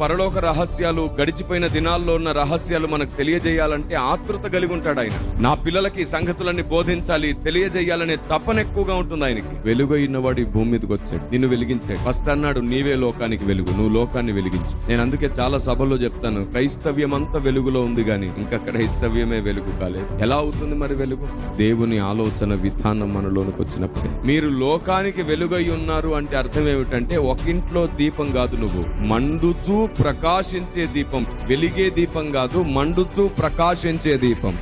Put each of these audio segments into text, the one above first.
పరలోక రహస్యాలు, గడిచిపోయిన దినాల్లో ఉన్న రహస్యాలు మనకు తెలియజేయాలంటే ఆతృత కలిగి ఉంటాడు ఆయన. నా పిల్లలకి సంగతులన్నీ బోధించాలి, తెలియజేయాలనే తపన ఎక్కువగా ఉంటుంది ఆయనకి. వెలుగైనవాడు ఈ భూమి మీదకి వచ్చాడు, నిన్ను వెలిగించాడు. ఫస్ట్ అన్నాడు, నీవే లోకానికి వెలుగు, నువ్వు లోకాన్ని వెలిగించు. నేను అందుకే చాలా సభల్లో చెప్తాను, క్రైస్తవ్యం అంతా వెలుగులో ఉంది గాని ఇంకా క్రైస్తవ్యమే వెలుగు కాలేదు. ఎలా అవుతుంది మరి వెలుగు? దేవుని ఆలోచన విధానం మనలోనికి వచ్చినప్పుడే. మీరు లోకానికి వెలుగై ఉన్నారు అంటే అర్థం ఏమిటంటే, ఒకింట్లో దీపం కాదు, నువ్వు మండుచూ ప్రకాశించే దీపం. వెలిగే దీపం కాదు, మండుచూ ప్రకాశించే దీపం.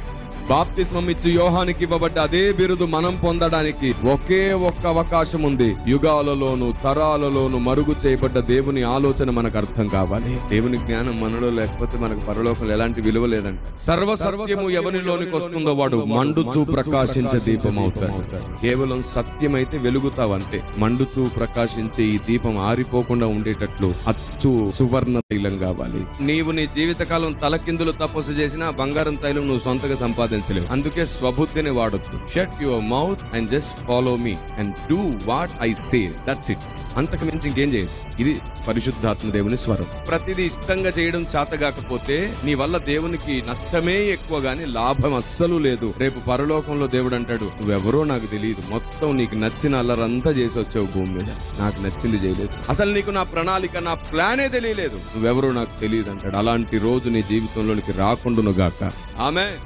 బాప్తిస్మం ఇచ్చి యోహానికి ఇవ్వబడ్డ అదే బిరుదు మనం పొందడానికి ఒకే ఒక్క అవకాశం ఉంది. యుగాలలోను తరాలలోను మరుగు చేయబడ్డ దేవుని ఆలోచన మనకు అర్థం కావాలి. దేవుని జ్ఞానం మనలో లేకపోతే మనకు పరలోకంలో ఎలాంటి విలువ లేదంట. సర్వసత్యము ఎవరిలోనికి వస్తుందో వాడు మండుచూ ప్రకాశించే దీపం అవుతాడు. కేవలం సత్యమైతే వెలుగుతావంటే. మండుచూ ప్రకాశించే ఈ దీపం ఆరిపోకుండా ఉండేటట్లు అచ్చు సువర్ణ తైలం కావాలి. నీవు నీ జీవితకాలం తలకిందులు తపస్సు చేసినా బంగారం తైలం నువ్వు సొంతగా సంపాదించలేవు. అందుకే స్వబుద్ధిని వాడొద్దు. Shut your mouth and just follow me and do what I say, that's it. అంతకు మించి ఇంకేం చేయదు. ఇది పరిశుద్ధాత్మ దేవుని స్వరం. ప్రతిదీ ఇష్టంగా చేయడం చేతగాకపోతే నీ వల్ల దేవునికి నష్టమే ఎక్కువ గాని లాభం అస్సలు లేదు. రేపు పరలోకంలో దేవుడు అంటాడు, నువ్వెవరో నాకు తెలియదు, మొత్తం నీకు నచ్చిన అల్లరంతా చేసి వచ్చావు భూమి మీద, నాకు నచ్చింది చేయలేదు, అసలు నీకు నా ప్రణాళిక, నా ప్లానే తెలియలేదు, నువ్వెవరో నాకు తెలియదు అంటాడు. అలాంటి రోజు నీ జీవితంలోనికి రాకుండాను గాక. ఆమేన్.